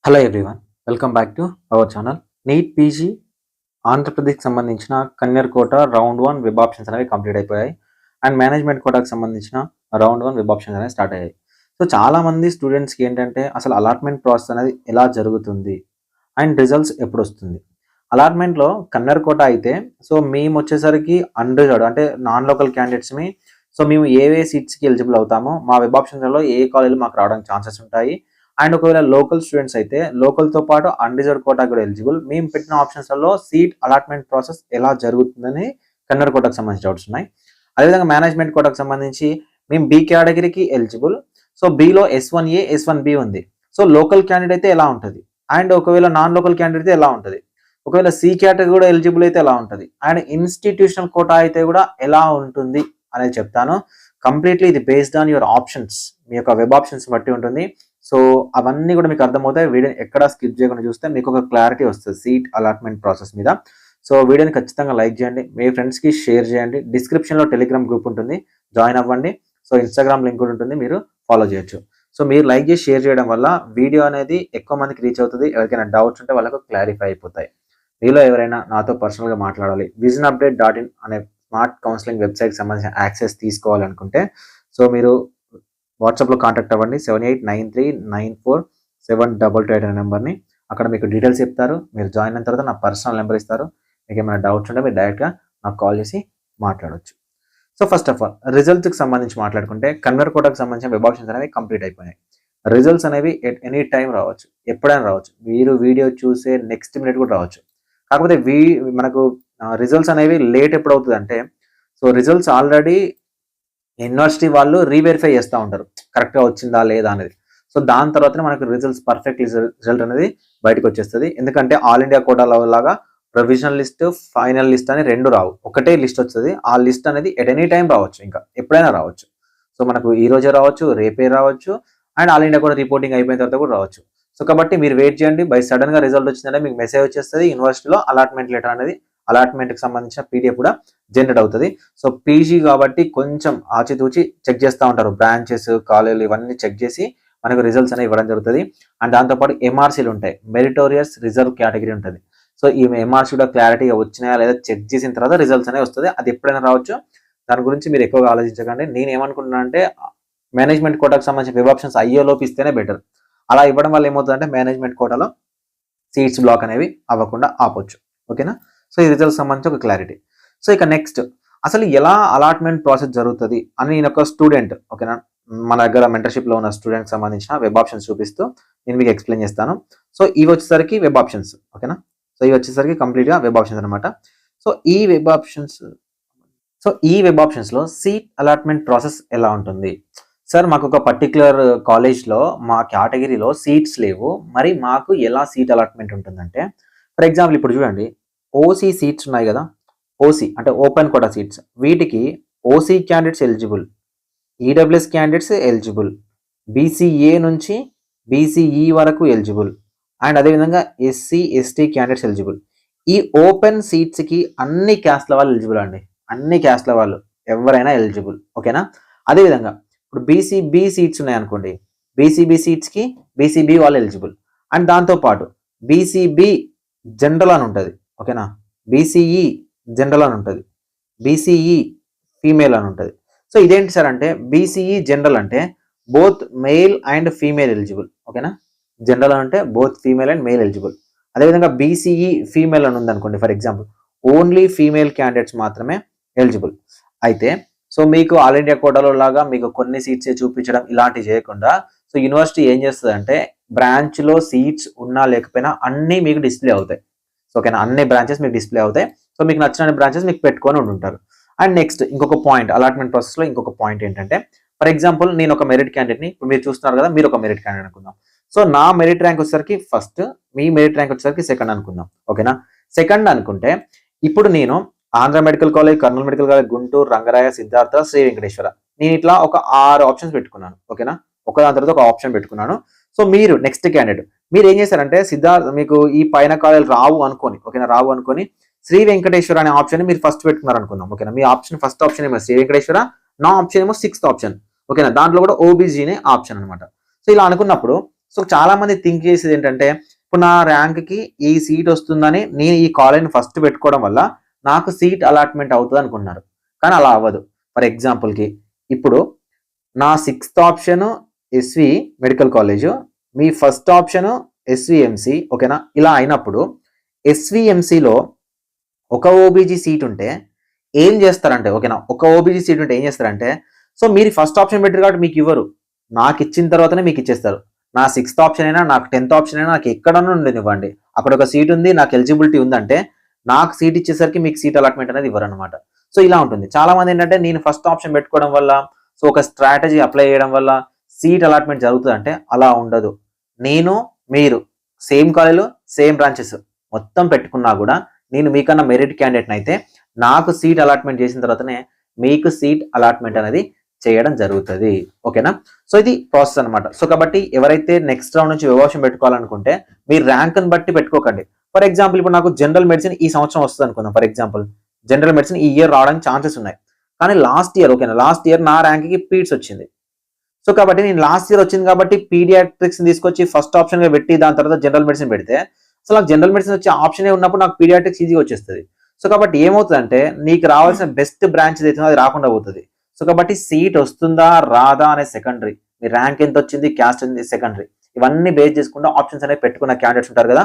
Hello everyone, welcome back to our channel. NEET PG ఆంధ్రప్రదేశ్కి సంబంధించిన కన్యర్ quota round 1 web options అనేవి complete అయిపోయాయి. And management కోటాకు సంబంధించిన round 1 web options అనేవి start అయ్యాయి. సో చాలామంది స్టూడెంట్స్కి ఏంటంటే అసలు అలాట్మెంట్ ప్రాసెస్ అనేది ఎలా జరుగుతుంది అండ్ రిజల్ట్స్ ఎప్పుడు వస్తుంది. అలాట్మెంట్లో కన్యర్ కోట అయితే సో మేము వచ్చేసరికి అన్రిజర్వ్డ్ అంటే నాన్ లోకల్ క్యాండిడేట్స్ని సో మేము ఏ సీట్స్కి ఎలిజిబుల్ అవుతామో మా వెబ్ ఆప్షన్స్లో ఏ కాలేజీలు మాకు రావడానికి ఛాన్సెస్ ఉంటాయి. అండ్ ఒకవేళ లోకల్ స్టూడెంట్స్ అయితే లోకల్తో పాటు అన్రిజర్వ్ కోటా కూడా ఎలిజిబుల్. మేము పెట్టిన ఆప్షన్స్లలో సీట్ అలాట్మెంట్ ప్రాసెస్ ఎలా జరుగుతుందని కన్నడ కోటాకు సంబంధించి డౌట్స్ ఉన్నాయి. అదేవిధంగా మేనేజ్మెంట్ కోటాకు సంబంధించి మేము బి కేటగిరీకి eligible. So below S1A S1B ఉంది. సో లోకల్ క్యాండిడేట్ అయితే ఎలా ఉంటుంది, అండ్ ఒకవేళ నాన్ లోకల్ క్యాండిడేట్ అయితే ఎలా ఉంటుంది, ఒకవేళ సి కేటగిరీ కూడా ఎలిజిబుల్ అయితే ఎలా ఉంటుంది, అండ్ ఇన్స్టిట్యూషనల్ కోటా అయితే కూడా ఎలా ఉంటుంది అనేది చెప్తాను. కంప్లీట్లీ ఇది బేస్డ్ ఆన్ యువర్ ఆప్షన్స్, మీ యొక్క వెబ్ ఆప్షన్స్ బట్టి ఉంటుంది. సో అవన్నీ కూడా మీకు అర్థమవుతాయి. వీడియోని ఎక్కడ స్కిప్ చేయకుండా చూస్తే మీకు ఒక క్లారిటీ వస్తుంది సీట్ అలాట్మెంట్ ప్రాసెస్ మీద. సో వీడియోని ఖచ్చితంగా లైక్ చేయండి, మీ ఫ్రెండ్స్కి షేర్ చేయండి. డిస్క్రిప్షన్లో టెలిగ్రామ్ గ్రూప్ ఉంటుంది, జాయిన్ అవ్వండి. సో ఇన్స్టాగ్రామ్ లింక్ కూడా ఉంటుంది, మీరు ఫాలో చేయొచ్చు. సో మీరు లైక్ చేసి షేర్ చేయడం వల్ల వీడియో అనేది ఎక్కువ మందికి రీచ్ అవుతుంది. ఎవరికైనా డౌట్స్ ఉంటే వాళ్ళకు క్లారిఫై అయిపోతాయి. మీలో ఎవరైనా నాతో పర్సనల్గా మాట్లాడాలి, visionupdate.in అనే స్మార్ట్ కౌన్సిలింగ్ వెబ్సైట్కి సంబంధించిన యాక్సెస్ తీసుకోవాలనుకుంటే సో మీరు వాట్సాప్లో కాంటాక్ట్ అవ్వండి. 7893947222 అనే నెంబర్ని. అక్కడ మీకు డీటెయిల్స్ చెప్తారు. మీరు జాయిన్ అయిన తర్వాత నా పర్సనల్ నెంబర్ ఇస్తారు. మీకు ఏమైనా డౌట్స్ ఉంటే మీరు డైరెక్ట్గా నాకు కాల్ చేసి మాట్లాడవచ్చు. సో ఫస్ట్ ఆఫ్ ఆల్ రిజల్ట్స్కి సంబంధించి మాట్లాడుకుంటే కన్వర్ కోటాకు సంబంధించిన వెబ్ ఆప్షన్స్ అనేవి కంప్లీట్ అయిపోయాయి. రిజల్ట్స్ అనేవి ఎట్ ఎనీ టైం రావచ్చు, ఎప్పుడైనా రావచ్చు. మీరు వీడియో చూసే నెక్స్ట్ మినిట్ కూడా రావచ్చు. కాకపోతే మనకు రిజల్ట్స్ అనేవి లేట్ ఎప్పుడు అవుతుంది అంటే సో రిజల్ట్స్ ఆల్రెడీ యూనివర్సిటీ వాళ్ళు రీవెరిఫై చేస్తూ ఉంటారు కరెక్ట్గా వచ్చిందా లేదా అనేది. సో దాని తర్వాతనే మనకు పర్ఫెక్ట్ రిజల్ట్ అనేది బయటకు వచ్చేస్తుంది. ఎందుకంటే ఆల్ ఇండియా కోటాలో లాగా ప్రొవిజనల్ లిస్ట్, ఫైనల్ లిస్ట్ అని రెండు రావు, ఒకటే లిస్ట్ వస్తుంది. ఆ లిస్ట్ అనేది ఎట్ ఎనీ టైం రావచ్చు, ఇంకా ఎప్పుడైనా రావచ్చు. సో మనకు ఈ రోజే రావచ్చు, రేపే రావచ్చు, అండ్ ఆల్ ఇండియా కూడా రిపోర్టింగ్ అయిపోయిన తర్వాత కూడా రావచ్చు. సో కాబట్టి మీరు వెయిట్ చేయండి. బై సడన్గా రిజల్ట్ వచ్చిందంటే మీకు మెసేజ్ వచ్చేస్తుంది యూనివర్సిటీలో అలాట్మెంట్ లెటర్ అనేది, అలాట్మెంట్కి సంబంధించిన PDF కూడా జనరేట్ అవుతుంది. సో పీజీ కాబట్టి కొంచెం ఆచితూచి చెక్ చేస్తూ ఉంటారు, బ్రాంచెస్, కాలేజీలు ఇవన్నీ చెక్ చేసి మనకు రిజల్ట్స్ అనేవి ఇవ్వడం జరుగుతుంది. అండ్ దాంతోపాటు MRCలు ఉంటాయి, మెరిటోరియస్ రిజర్వ్ కేటగిరీ ఉంటుంది. సో ఈ MRC కూడా క్లారిటీగా వచ్చినాయా లేదా చెక్ చేసిన తర్వాత రిజల్ట్స్ అనేవి వస్తుంది. అది ఎప్పుడైనా రావచ్చు, దాని గురించి మీరు ఎక్కువగా ఆలోచించకండి. నేను ఏమనుకుంటున్నా అంటే మేనేజ్మెంట్ కోటాకు సంబంధించిన వెబ్ ఆప్షన్స్ అయ్యేలోపు ఇస్తేనే బెటర్. అలా ఇవ్వడం వల్ల ఏమవుతుందంటే మేనేజ్మెంట్ కోటాలో సీట్స్ బ్లాక్ అనేవి అవ్వకుండా ఆపొచ్చు. ఓకేనా? సో ఈ రిజల్ట్ సంబంధించి ఒక క్లారిటీ. సో ఇక నెక్స్ట్ అసలు ఎలా అలాట్మెంట్ ప్రాసెస్ జరుగుతుంది అని నేను ఒక స్టూడెంట్, ఓకేనా, మన దగ్గర మెంటర్షిప్లో ఉన్న స్టూడెంట్కి సంబంధించిన వెబ్ ఆప్షన్స్ చూపిస్తూ నేను మీకు ఎక్స్ప్లెయిన్ చేస్తాను. సో ఇవి వచ్చేసరికి వెబ్ ఆప్షన్స్, ఓకేనా. సో ఇవి వచ్చేసరికి కంప్లీట్గా వెబ్ ఆప్షన్స్ అనమాట. సో ఈ వెబ్ ఆప్షన్స్లో సీట్ అలాట్మెంట్ ప్రాసెస్ ఎలా ఉంటుంది. సార్ మాకు ఒక పర్టికులర్ కాలేజ్లో మా కేటగిరీలో సీట్స్ లేవు, మరి మాకు ఎలా సీట్ అలాట్మెంట్ ఉంటుందంటే ఫర్ ఎగ్జాంపుల్ ఇప్పుడు చూడండి, ఓసీ సీట్స్ ఉన్నాయి కదా, ఓసీ అంటే ఓపెన్ కోటా సీట్స్, వీటికి OC candidates eligible, EWS candidates eligible, BCA నుంచి బీసీఈ వరకు ఎలిజిబుల్, అండ్ అదేవిధంగా ఎస్సీ ఎస్టీ క్యాండిడేట్స్ ఎలిజిబుల్. ఈ ఓపెన్ సీట్స్కి అన్ని క్యాస్ట్ల వాళ్ళు ఎలిజిబుల్ అండి, అన్ని క్యాస్ట్ల వాళ్ళు ఎవరైనా ఎలిజిబుల్, ఓకేనా. అదేవిధంగా ఇప్పుడు బీసీబీ సీట్స్ ఉన్నాయనుకోండి, బీసీబీ సీట్స్కి బీసీబీ వాళ్ళు ఎలిజిబుల్. అండ్ దాంతోపాటు బీసీబీ జనరల్ అని ఉంటుంది, ఓకేనా, బీసీఈ జనరల్ అని ఉంటుంది, బీసీఈ ఫీమేల్ అని ఉంటుంది. సో ఇదేంటి సార్ అంటే బీసీఈ జనరల్ అంటే both male and female eligible, ఓకేనా. జనరల్ అంటే both female and mail eligible. అదేవిధంగా బీసీఈ ఫీమేల్ అని ఉందనుకోండి, for example only female candidates మాత్రమే ఎలిజిబుల్. అయితే సో మీకు ఆల్ ఇండియా కోటాలో లాగా మీకు కొన్ని సీట్సే చూపించడం ఇలాంటివి చేయకుండా సో యూనివర్సిటీ ఏం చేస్తుంది అంటే బ్రాంచ్లో సీట్స్ ఉన్నా లేకపోయినా అన్నీ మీకు డిస్ప్లే అవుతాయి. సో ఓకేనా, అన్ని బ్రాంచెస్ మీకు డిస్ప్లే అవుతాయి. సో మీకు నచ్చిన బ్రాంచెస్ మీకు పెట్టుకొని ఉంటారు. అండ్ నెక్స్ట్ ఇంకొక పాయింట్ అలాట్మెంట్ ప్రాసెస్లో ఇంకొక పాయింట్ ఏంటంటే ఫర్ ఎగ్జాంపుల్ నేను ఒక మెరిట్ క్యాండిడేట్ని, ఇప్పుడు మీరు చూస్తున్నారు కదా, మీరు ఒక మెరిట్ క్యాండిడేట్ అనుకుందాం. సో నా మెరిట్ ర్యాంక్ వచ్చేసరికి ఫస్ట్, మీ మెరిట్ ర్యాంక్ వచ్చేసరికి సెకండ్ అనుకుందాం, ఓకేనా. సెకండ్ అనుకుంటే ఇప్పుడు నేను Andhra medical college, Kurnool medical college, Guntur, Rangaraya, Siddhartha, Sri Venkateswara, నేను ఇట్లా ఒక 6 ఆప్షన్స్ పెట్టుకున్నాను, ఓకేనా. ఒక దాని తర్వాత ఒక ఆప్షన్ పెట్టుకున్నాను. సో మీరు నెక్స్ట్ క్యాండిడేట్ మీరు ఏం చేశారంటే సిద్ధార్థ మీకు ఈ పైన కాలేజ్ రావు అనుకోని, ఓకేనా, రావు అనుకొని శ్రీ వెంకటేశ్వర అనే ఆప్షన్ మీరు ఫస్ట్ పెట్టుకున్నారు అనుకుందాం, ఓకేనా. మీ ఆప్షన్ ఫస్ట్ ఆప్షన్ ఏమో శ్రీ వెంకటేశ్వర, నా ఆప్షన్ ఏమో 6th ఆప్షన్, ఓకేనా. దాంట్లో కూడా ఓబీజీనే ఆప్షన్ అనమాట. సో ఇలా అనుకున్నప్పుడు సో చాలా మంది థింక్ చేసేది ఏంటంటే ఇప్పుడు నా ర్యాంక్కి ఈ సీట్ వస్తుందని నేను ఈ కాలేజ్ని ఫస్ట్ పెట్టుకోవడం వల్ల నాకు సీట్ అలాట్మెంట్ అవుతుంది అనుకున్నారు. కానీ అలా అవ్వదు. ఫర్ ఎగ్జాంపుల్కి ఇప్పుడు నా 6th option SV medical college, మీ ఫస్ట్ ఆప్షన్ ఎస్విఎంసి, ఓకేనా? ఇలా అయినప్పుడు ఎస్విఎంసిలో ఒక ఓబీజీ సీట్ ఉంటే ఏం చేస్తారంటే, ఓకేనా, ఒక ఓబీజీ సీట్ ఉంటే ఏం చేస్తారంటే, సో మీరు ఫస్ట్ ఆప్షన్ పెట్టారు కాబట్టి మీకు ఇవ్వరు, నాకు ఇచ్చిన తర్వాతనే మీకు ఇచ్చేస్తారు. నా 6th ఆప్షన్ అయినా నాకు 10th ఆప్షన్ అయినా నాకు ఎక్కడన్నా ఉండనివ్వండి, అక్కడ ఒక సీట్ ఉంది, నాకు ఎలిజిబిలిటీ ఉందంటే నాకు సీట్ ఇచ్చేసరికి మీకు సీట్ అలాట్మెంట్ అనేది ఇవ్వరు అనమాట. సో ఇలా ఉంటుంది. చాలా మంది ఏంటంటే నేను ఫస్ట్ ఆప్షన్ పెట్టుకోవడం వల్ల, సో ఒక స్ట్రాటజీ అప్లై చేయడం వల్ల సీట్ అలాట్మెంట్ జరుగుతుంది అంటే అలా ఉండదు. మీరు సేమ్ కాలేజ్లో సేమ్ బ్రాంచెస్ మొత్తం పెట్టుకున్నా కూడా నేను మీకన్నా మెరిట్ క్యాండిడేట్ని అయితే నాకు సీట్ అలాట్మెంట్ చేసిన తర్వాతనే మీకు సీట్ అలాట్మెంట్ అనేది చేయడం జరుగుతుంది. ఓకేనా? సో ఇది ప్రాసెస్ అనమాట. సో కాబట్టి ఎవరైతే నెక్స్ట్ రౌండ్ నుంచి వివాహం పెట్టుకోవాలనుకుంటే మీరు ర్యాంక్ని బట్టి పెట్టుకోకండి. ఫర్ ఎగ్జాంపుల్ ఇప్పుడు నాకు జనరల్ మెడిసిన్ ఈ సంవత్సరం వస్తుంది అనుకుందాం. ఫర్ ఎగ్జాంపుల్ జనరల్ మెడిసిన్ ఈ ఇయర్ రావడానికి ఛాన్సెస్ ఉన్నాయి. కానీ లాస్ట్ ఇయర్, ఓకేనా, లాస్ట్ ఇయర్ నా ర్యాంక్కి పీడ్స్ వచ్చింది. సో కాబట్టి నేను లాస్ట్ ఇయర్ వచ్చింది కాబట్టి పీడియాట్రిక్స్ తీసుకొచ్చి ఫస్ట్ ఆప్షన్గా పెట్టి దాని తర్వాత జనరల్ మెడిసిన్ పెడితే అసలు నాకు జనరల్ మెడిసిన్ వచ్చే ఆప్షనే ఉన్నప్పుడు నాకు పీడియాట్రిక్స్ ఈజీగా వచ్చేస్తుంది. సో కాబట్టి ఏమవుతుందంటే నీకు రావాల్సిన బెస్ట్ బ్రాంచ్ ఏదైతే అది రాకుండా పోతుంది. సో కాబట్టి సీట్ వస్తుందా రాదా అనే సెకండరీ, మీ ర్యాంక్ ఎంత వచ్చింది, క్యాస్ట్ ఎంత సెకండరీ, ఇవన్నీ బేస్ చేసుకుంటే ఆప్షన్స్ అనేవి పెట్టుకున్న క్యాండిడేట్స్ ఉంటారు కదా,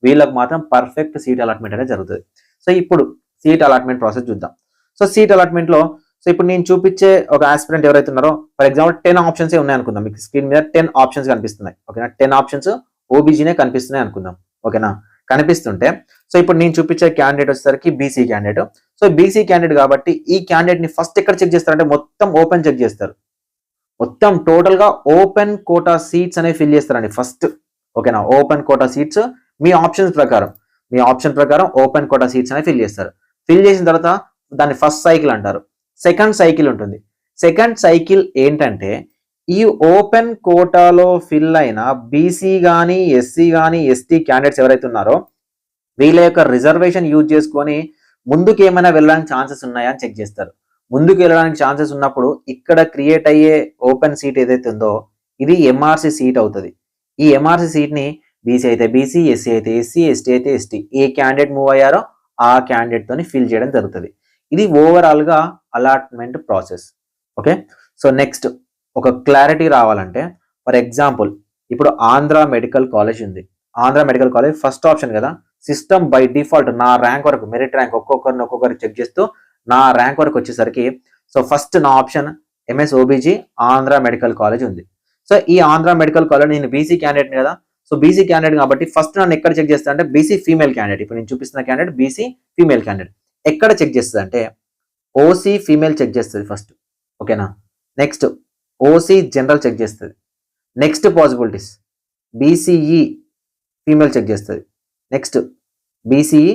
వీళ్ళకి మాత్రం పర్ఫెక్ట్ సీట్ అలాట్మెంట్ అనేది జరుగుతుంది. సో ఇప్పుడు సీట్ అలాట్మెంట్ ప్రాసెస్ చూద్దాం. సో సీట్ అలాట్మెంట్లో సో ఇప్పుడు నేను చూపించే ఒక ఆస్పిరెంట్ ఎవరైతే ఉన్నారో, ఫర్ ఎగ్జాంపుల్ 10 ఆప్షన్స్ ఉన్నాయి అనుకుందాం. మీకు స్క్రీన్ మీద 10 ఆప్షన్స్ కనిపిస్తున్నాయి. ఓకేనా? 10 ఆప్షన్స్ ఓబీజీనే కనిపిస్తున్నాయి అనుకుందాం. ఓకేనా? కనిపిస్తుంటే సో ఇప్పుడు నేను చూపించే క్యాండిడేట్ వచ్చేసరికి BC candidate. So BC candidate కాబట్టి ఈ క్యాండిడేట్ ని ఫస్ట్ ఎక్కడ చెక్ చేస్తారంటే మొత్తం ఓపెన్ చెక్ చేస్తారు. మొత్తం టోటల్ గా ఓపెన్ కోటా సీట్స్ అనేవి ఫిల్ చేస్తారండి ఫస్ట్. ఓకేనా? ఓపెన్ కోటా సీట్స్ మీ ఆప్షన్ ప్రకారం ఓపెన్ కోటా సీట్స్ అనేవి ఫిల్ చేస్తారు. ఫిల్ చేసిన తర్వాత దాన్ని ఫస్ట్ సైకిల్ అంటారు. సెకండ్ సైకిల్ ఉంటుంది. సెకండ్ సైకిల్ ఏంటంటే ఈ ఓపెన్ కోటాలో ఫిల్ అయిన బీసీ కానీ ఎస్సీ కానీ ఎస్టీ క్యాండిడేట్స్ ఎవరైతే ఉన్నారో వీళ్ళ యొక్క రిజర్వేషన్ యూజ్ చేసుకొని ముందుకు ఏమైనా వెళ్ళడానికి ఛాన్సెస్ ఉన్నాయా అని చెక్ చేస్తారు. ముందుకు వెళ్ళడానికి ఛాన్సెస్ ఉన్నప్పుడు ఇక్కడ క్రియేట్ అయ్యే ఓపెన్ సీట్ ఏదైతే ఉందో ఇది ఎంఆర్సీ సీట్ అవుతుంది. ఈ ఎంఆర్సీ సీట్ని బీసీ అయితే బీసీ, ఎస్సీ అయితే ఎస్సీ, ఎస్టీ అయితే ఎస్టీ, ఏ క్యాండిడేట్ మూవ్ అయ్యారో ఆ క్యాండిడేట్ తోని ఫిల్ చేయడం జరుగుతుంది. ఇది ఓవరాల్ గా allotment process. Okay, so next ఒక క్లారిటీ రావాలంటే ఫర్ ఎగ్జాంపుల్ ఇప్పుడు ఆంధ్ర మెడికల్ కాలేజ్ ఉంది. Andhra medical college first option కదా, సిస్టమ్ బై డిఫాల్ట్ నా ర్యాంక్ వరకు మెరిట్ ర్యాంక్ ఒక్కొక్కరిని చెక్ చేస్తూ నా ర్యాంక్ వరకు వచ్చేసరికి సో ఫస్ట్ నా option MS OBG Andhra medical college ఉంది. సో ఈ ఆంధ్ర మెడికల్ కాలేజ్ నేను బీసీ క్యాండిడేట్ కదా, సో బీసీ క్యాండిడేట్ కాబట్టి ఫస్ట్ నన్ను ఎక్కడ చెక్ చేస్తా అంటే బీసీ ఫీమేల్ క్యాండిడేట్. ఇప్పుడు నేను చూపిస్తున్న క్యాండిడేట్ బీసీ ఫీమేల్ క్యాండిడేట్. ఎక్కడ చెక్ చేస్తుంది అంటే ఓసీ ఫీమేల్ చెక్ చేస్తుంది ఫస్ట్. ఓకేనా? నెక్స్ట్ ఓసీ జనరల్ చెక్ చేస్తుంది. Next possibilities BCE female check చేస్తుంది. నెక్స్ట్ బీసీఈ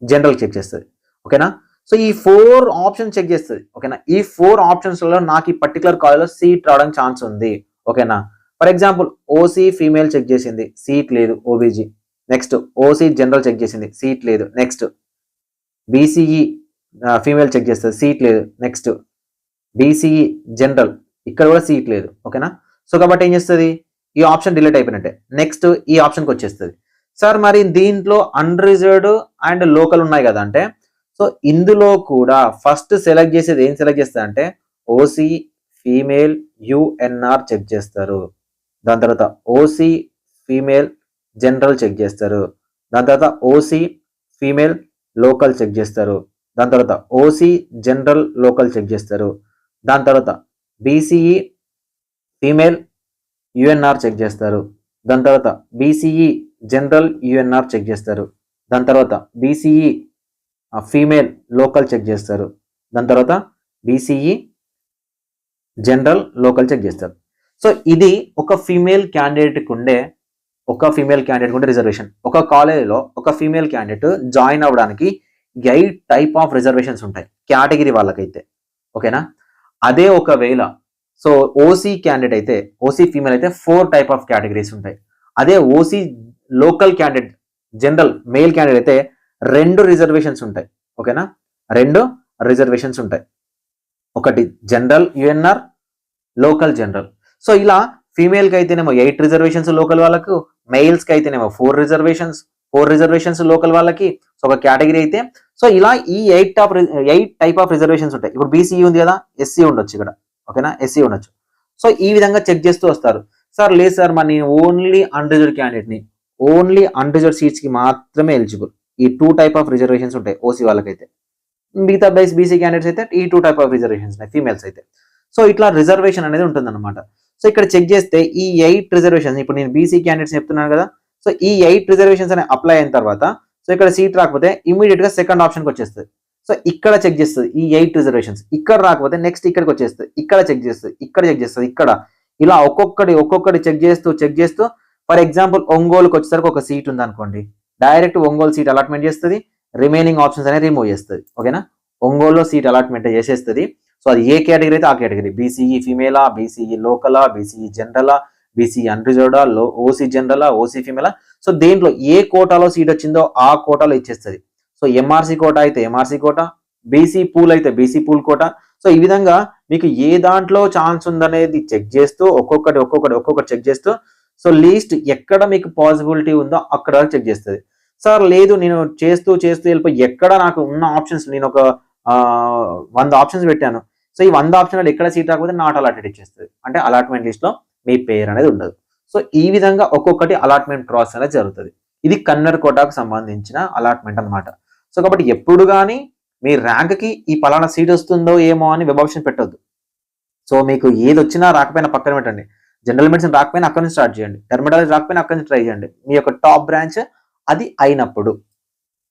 జనరల్ చెక్ చేస్తుంది. ఓకేనా? సో ఈ 4 ఆప్షన్స్ చెక్ చేస్తుంది. ఓకేనా? ఈ 4 ఆప్షన్స్లో నాకు ఈ పర్టికులర్ కాలేజ్లో సీట్ రావడానికి ఛాన్స్ ఉంది. ఓకేనా? For example OC female check చేసింది, సీట్ లేదు ఓబీజీ. నెక్స్ట్ ఓసీ జనరల్ చెక్ చేసింది, సీట్ లేదు. నెక్స్ట్ బీసీఈ ఫీమేల్ చెక్ చేస్తుంది, సీట్ లేదు. నెక్స్ట్ బీసీఈ జనరల్, ఇక్కడ కూడా సీట్ లేదు. ఓకేనా? సో కాబట్టి ఏం చేస్తుంది, ఈ ఆప్షన్ డిలీట్ అయిపోయినట్టే. నెక్స్ట్ ఈ ఆప్షన్కి వచ్చేస్తుంది. సార్ మరి దీంట్లో అన్రిజర్వ్డ్ అండ్ లోకల్ ఉన్నాయి కదా అంటే, సో ఇందులో కూడా ఫస్ట్ సెలెక్ట్ చేసేది ఏం సెలెక్ట్ చేస్తారు అంటే ఓసీ ఫీమేల్ యుఎన్ఆర్ చెక్ చేస్తారు. దాని తర్వాత ఓసీ ఫీమేల్ జనరల్ చెక్ చేస్తారు. దాని తర్వాత ఓసీ ఫీమేల్ లోకల్ చెక్ చేస్తారు. దాని తర్వాత ఓసీ జనరల్ లోకల్ చెక్ చేస్తారు. దాని తర్వాత బీసీఈ ఫీమేల్ యుఎన్ఆర్ చెక్ చేస్తారు. దాని తర్వాత బీసీఈ జనరల్ యుఎన్ఆర్ చెక్ చేస్తారు. దాని తర్వాత బీసీఈ ఫీమేల్ లోకల్ చెక్ చేస్తారు. దాని తర్వాత బీసీఈ జనరల్ లోకల్ చెక్ చేస్తారు. సో ఇది ఒక ఫీమేల్ క్యాండిడేట్కి ఉండే రిజర్వేషన్. ఒక కాలేజీలో ఒక ఫీమేల్ క్యాండిడేట్ జాయిన్ అవ్వడానికి 8 టైప్ ఆఫ్ రిజర్వేషన్స్ ఉంటాయి కేటగిరీ వాళ్ళకైతే. ఓకేనా? అదే ఒకవేళ సో ఓసీ క్యాండిడేట్ అయితే, ఓసీ ఫీమేల్ అయితే 4 టైప్ ఆఫ్ కేటగిరీస్ ఉంటాయి. అదే OC local candidate general male candidate అయితే 2 రిజర్వేషన్స్ ఉంటాయి. ఓకేనా? 2 రిజర్వేషన్స్ ఉంటాయి. ఒకటి general UNR, local general. So ఇలా ఫీమేల్కి అయితేనేమో 8 రిజర్వేషన్స్ లోకల్ వాళ్ళకు, మెయిల్స్కి అయితేనేమో 4 రిజర్వేషన్స్ లోకల్ వాళ్ళకి. సో ఒక కేటగిరీ అయితే సో ఇలా ఈ 8 టైప్ ఆఫ్ రిజర్వేషన్స్ ఉంటాయి. ఇప్పుడు బీసీఈ ఉంది కదా, ఎస్సీ ఉండొచ్చు ఇక్కడ, ఓకేనా, ఎస్సీ ఉండొచ్చు. సో ఈ విధంగా చెక్ చేస్తూ వస్తారు. సార్ లేదు సార్ మరి నేను ఓన్లీ అన్రిజర్వ్డ్ క్యాండిడేట్ని, ఓన్లీ అన్రిజర్వ్డ్ సీట్స్కి మాత్రమే ఎలిజిబుల్. ఈ 2 టైప్ ఆఫ్ రిజర్వేషన్స్ ఉంటాయి ఓసీ వాళ్ళకైతే. మిగతా బీసీ క్యాండిడేట్స్ అయితే ఈ 2 టైప్ ఆఫ్ రిజర్వేషన్స్ ఉన్నాయి ఫీమేల్స్ అయితే. సో ఇట్లా రిజర్వేషన్ అనేది ఉంటుందన్నమాట. సో ఇక్కడ చెక్ చేస్తే ఈ 8 రిజర్వేషన్స్, ఇప్పుడు నేను బీసీ క్యాండిడేట్స్ చెప్తున్నాను కదా, సో ఈ 8 రిజర్వేషన్స్ అనేవి అప్లై అయిన తర్వాత సో ఇక్కడ సీట్ రాకపోతే ఇమీడియట్ గా సెకండ్ ఆప్షన్కి వచ్చేస్తుంది. సో ఇక్కడ చెక్ చేస్తుంది ఈ 8 రిజర్వేషన్స్. ఇక్కడ రాకపోతే నెక్స్ట్ ఇక్కడికి వచ్చేస్తుంది, ఇక్కడ చెక్ చేస్తుంది, ఇక్కడ చెక్ చేస్తుంది, ఇక్కడ ఇలా ఒక్కొక్కటి చెక్ చేస్తూ ఫర్ ఎగ్జాంపుల్ ఒంగోలుకి వచ్చేసరికి ఒక సీట్ ఉంది అనుకోండి, డైరెక్ట్ ఒంగోలు సీట్ అలాట్మెంట్ చేస్తుంది, రిమైనింగ్ ఆప్షన్స్ అనేది రిమూవ్ చేస్తుంది. ఓకేనా, ఒంగోలులో సీట్ అలాట్మెంట్ చేసేస్తుంది. సో అది ఏ కేటగిరీ అయితే ఆ కేటగిరీ, బీసీఈ ఫీమేలా, బీసీఈ లోకలా, బీసీఈ జనరలా, బీసీ అన్రిజర్వ్డా, ఓసీ జనరలా, ఓసీ ఫీమేలా. సో దేంట్లో ఏ కోటాలో సీట్ వచ్చిందో ఆ కోటాలో ఇచ్చేస్తుంది. సో ఎంఆర్సీ కోటా అయితే ఎంఆర్సీ కోటా, బీసీ పూల్ అయితే బీసీ పూల్ కోటా. సో ఈ విధంగా మీకు ఏ దాంట్లో ఛాన్స్ ఉందనేది చెక్ చేస్తూ ఒక్కొక్కటి చెక్ చేస్తూ సో లీస్ట్ ఎక్కడ మీకు పాసిబిలిటీ ఉందో అక్కడ చెక్ చేస్తుంది. సార్ లేదు నేను చేస్తూ వెళ్ళిపోయి ఎక్కడ నాకు ఉన్న ఆప్షన్స్, నేను ఒక 100 ఆప్షన్స్ పెట్టాను, సో ఈ 100 ఆప్షన్లు ఎక్కడ సీట్ రాకపోతే నాట్ అలాటెడ్ ఇచ్చేస్తుంది, అంటే అలాట్మెంట్ లిస్ట్ లో మీ పేరు అనేది ఉండదు. సో ఈ విధంగా ఒక్కొక్కటి అలాట్మెంట్ ప్రాసెస్ అనేది జరుగుతుంది. ఇది కన్నర్ కోటాకు సంబంధించిన అలాట్మెంట్ అనమాట. సో కాబట్టి ఎప్పుడు కానీ మీ ర్యాంక్కి ఈ పలానా సీట్ వస్తుందో ఏమో అని వెబ్ ఆప్షన్ పెట్టొద్దు. సో మీకు ఏది వచ్చినా రాకపోయినా పక్కన పెట్టండి. జనరల్ మెడిసిన్ రాకపోయినా అక్కడి నుంచి స్టార్ట్ చేయండి, డెర్మటాలజీ రాకపోయినా అక్కడి నుంచి ట్రై చేయండి, మీ యొక్క టాప్ బ్రాంచ్ అది అయినప్పుడు.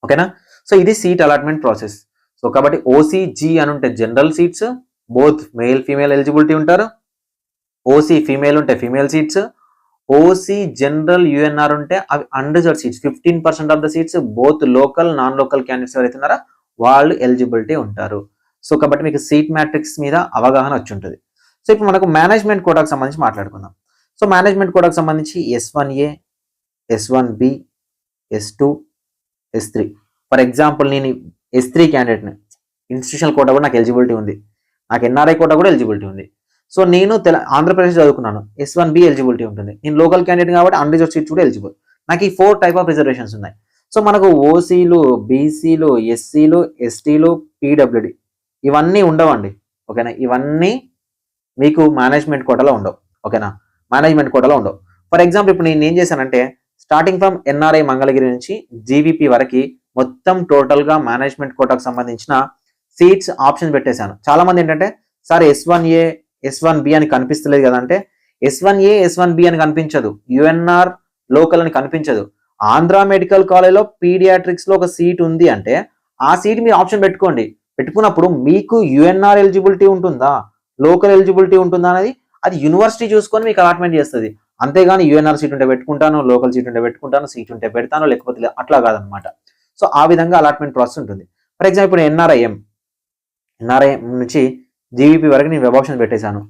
ఓకేనా, సో ఇది సీట్ అలాట్మెంట్ ప్రాసెస్. సో కాబట్టి ఓసీజీ అని ఉంటే general seats, both male female eligibility ఉంటారు. ఓసీ ఫీమేల్ ఉంటే ఫీమేల్ సీట్స్, ఓసీ జనరల్ యూఎన్ఆర్ ఉంటే అవి unreserved seats, 15% of the seats both local non local candidates ఎవరైతే ఉన్నారో వాళ్ళు ఎలిజిబిలిటీ ఉంటారు. సో కాబట్టి మీకు సీట్ మ్యాట్రిక్స్ మీద అవగాహన వచ్చి ఉంటుంది. సో ఇప్పుడు మనకు మేనేజ్మెంట్ కోటాకు సంబంధించి మాట్లాడుకుందాం. సో మేనేజ్మెంట్ కోటాకు సంబంధించి S1A, S1B, S2, S3. For example నేను S3 క్యాండిడేట్ని, ఇన్స్టిట్యూషనల్ కోటా కూడా నాకు ఎలిజిబిలిటీ ఉంది, నాకు ఎన్ఆర్ఐ కోటా కూడా ఎలిజిబిలిటీ ఉంది. సో నేను ఆంధ్రప్రదేశ్ చదువుకున్నాను, S1B ఎలిజిబిలిటీ ఉంటుంది, నేను లోకల్ క్యాండిడేట్ కాబట్టి అన్రిజర్వ్డ్ సీట్స్ కూడా ఎలిజిబుల్. నాకు ఈ 4 టైప్ ఆఫ్ రిజర్వేషన్స్ ఉన్నాయి. సో మనకు ఓసీలు, బీసీలు, ఎస్సీలు, ఎస్టీలు, పీడబ్ల్యూడి ఇవన్నీ ఉండవండి. ఓకేనా, ఇవన్నీ మీకు మేనేజ్మెంట్ కోటాలో ఉండవు. ఓకేనా, మేనేజ్మెంట్ కోటాలో ఉండవు. ఫర్ ఎగ్జాంపుల్ ఇప్పుడు నేను ఏం చేశానంటే స్టార్టింగ్ ఫ్రమ్ ఎన్ఆర్ఐ మంగళగిరి నుంచి జీవీపీ వరకు మొత్తం టోటల్గా మేనేజ్మెంట్ కోటాకు సంబంధించిన సీట్స్ ఆప్షన్ పెట్టేశాను. చాలా మంది ఏంటంటే సార్ S1A, S1B అని కనిపిస్తలేదు కదా అంటే, S1A, S1B అని కనిపించదు, యుఎన్ఆర్ లోకల్ అని కనిపించదు. ఆంధ్ర మెడికల్ కాలేజ్లో పీడియాట్రిక్స్ లో ఒక సీట్ ఉంది అంటే ఆ సీట్ మీరు ఆప్షన్ పెట్టుకోండి. పెట్టుకున్నప్పుడు మీకు యుఎన్ఆర్ ఎలిజిబిలిటీ ఉంటుందా, లోకల్ ఎలిజిబిలిటీ ఉంటుందా అనేది అది యూనివర్సిటీ చూసుకొని మీకు అలాట్మెంట్ చేస్తుంది. అంతేగాని యుఎన్ఆర్ సీట్ ఉంటే పెట్టుకుంటాను, లోకల్ సీట్ ఉంటే పెట్టుకుంటాను, సీట్ ఉంటే పెడతాను, లేకపోతే అట్లా కాదనమాట. సో ఆ విధంగా అలాట్మెంట్ ప్రాసెస్ ఉంటుంది. ఫర్ ఎగ్జాంపుల్ ఇప్పుడు ఎన్ఆర్ఐఎం నుంచి జీవీపీ వరకు నేను వెబ్ ఆప్షన్ పెట్టేశాను.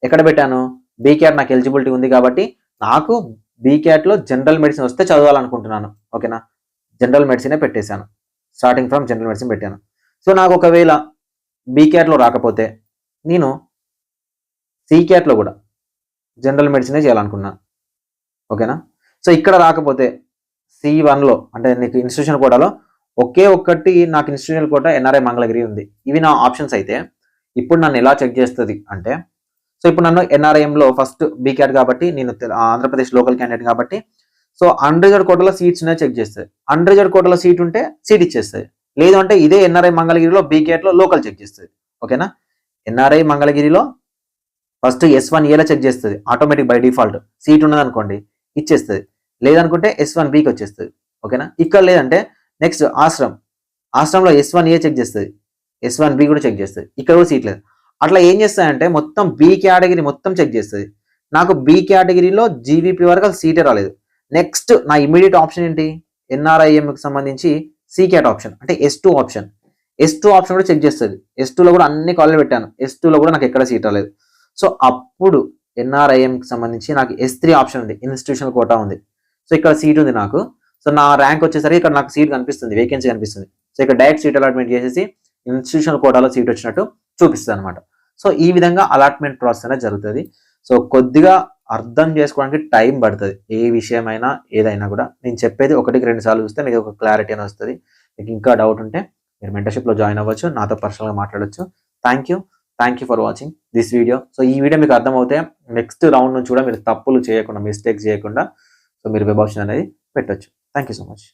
ఎక్కడ పెట్టాను, బీక్యాట్ నాకు ఎలిజిబిలిటీ ఉంది కాబట్టి నాకు బీక్యాట్లో జనరల్ మెడిసిన్ వస్తే చదవాలనుకుంటున్నాను. ఓకేనా, జనరల్ మెడిసినే పెట్టేశాను, స్టార్టింగ్ ఫ్రమ్ జనరల్ మెడిసిన్ పెట్టాను. సో నాకు ఒకవేళ బీక్యాట్లో రాకపోతే నేను సీక్యాట్లో కూడా జనరల్ మెడిసినే చేయాలనుకున్నాను. ఓకేనా, సో ఇక్కడ రాకపోతే C1లో అంటే నీకు ఇన్స్టిట్యూషన్ కోటాలో ఒకే ఒక్కటి నాకు ఇన్స్టిట్యూషన్ కోటా ఎన్ఆర్ఐ మంగళగిరి ఉంది. ఇవి నా ఆప్షన్స్ అయితే ఇప్పుడు నన్ను ఎలా చెక్ చేస్తుంది అంటే, సో ఇప్పుడు నన్ను ఎన్ఆర్ఐఎంలో ఫస్ట్ బీక్యాట్ కాబట్టి నేను ఆంధ్రప్రదేశ్ లోకల్ క్యాండిడేట్ కాబట్టి సో అన్రిజర్వ్డ్ కోటాలో సీట్స్ ఉన్నాయి చెక్ చేస్తుంది. అన్రిజర్వ్డ్ కోటాలో సీట్ ఉంటే సీట్ ఇచ్చేస్తుంది, లేదు అంటే ఇదే ఎన్ఆర్ఐ మంగళగిరిలో బీక్యాట్లో లోకల్ చెక్ చేస్తుంది. ఓకేనా, ఎన్ఆర్ఐ మంగళగిరిలో ఫస్ట్ S1Aలో చెక్ చేస్తుంది, ఆటోమేటిక్ బై డిఫాల్ట్ సీట్ ఉన్నది అనుకోండి ఇచ్చేస్తుంది, లేదనుకుంటే S1Bకి వచ్చేస్తుంది. ఓకేనా, ఇక్కడ లేదంటే నెక్స్ట్ ఆశ్రమంలో S1A చెక్ చేస్తుంది, S1B కూడా చెక్ చేస్తుంది, ఇక్కడ కూడా సీట్ లేదు. అట్లా ఏం చేస్తాయంటే మొత్తం బి కేటగిరీ మొత్తం చెక్ చేస్తుంది. నాకు బి కేటగిరీలో జీవీపీ వరకు సీటే రాలేదు. నెక్స్ట్ నా ఇమీడియట్ ఆప్షన్ ఏంటి, ఎన్ఆర్ఐఎంకి సంబంధించి సీక్యాట్ ఆప్షన్ అంటే S2 ఆప్షన్. S2 ఆప్షన్ కూడా చెక్ చేస్తుంది. S2లో కూడా అన్ని కాలేజ్ పెట్టాను, S2లో కూడా నాకు ఎక్కడ సీట్ రాలేదు. సో అప్పుడు ఎన్ఆర్ఐఎంకి సంబంధించి నాకు S3 ఆప్షన్ ఉంది, ఇన్స్టిట్యూషనల్ కోటా ఉంది. సో ఇక్కడ సీట్ ఉంది నాకు. సో నా ర్యాంక్ వచ్చేసరికి ఇక్కడ నాకు సీట్ కనిపిస్తుంది, వేకెన్సీ కనిపిస్తుంది. సో ఇక్కడ డైరెక్ట్ సీట్ అలాట్మెంట్ చేసేసి ఇన్స్టిట్యూషనల్ కోటాలో సీట్ వచ్చినట్టు చూపిస్తుంది అనమాట. సో ఈ విధంగా అలాట్మెంట్ ప్రాసెస్ అనేది జరుగుతుంది. సో కొద్దిగా అర్థం చేసుకోవడానికి టైం పడుతుంది. ఏ విషయమైనా ఏదైనా కూడా నేను చెప్పేది 1-2 సార్లు చూస్తే మీకు ఒక క్లారిటీ అని వస్తుంది. మీకు ఇంకా డౌట్ ఉంటే మీరు మెంటర్‌షిప్‌లో జాయిన్ అవ్వచ్చు. నాతో పర్సనల్‌గా మాట్లాడొచ్చు. Thank you. Thank you for watching this video. So ఈ వీడియో మీకు అర్థమవుతే నెక్స్ట్ రౌండ్ నుంచి కూడా మీరు తప్పులు చేయకుండా, మిస్టేక్స్ చేయకుండా సో మీరు వెబ్ ఆప్షన్ అనేది పెట్టొచ్చు. Thank you so much.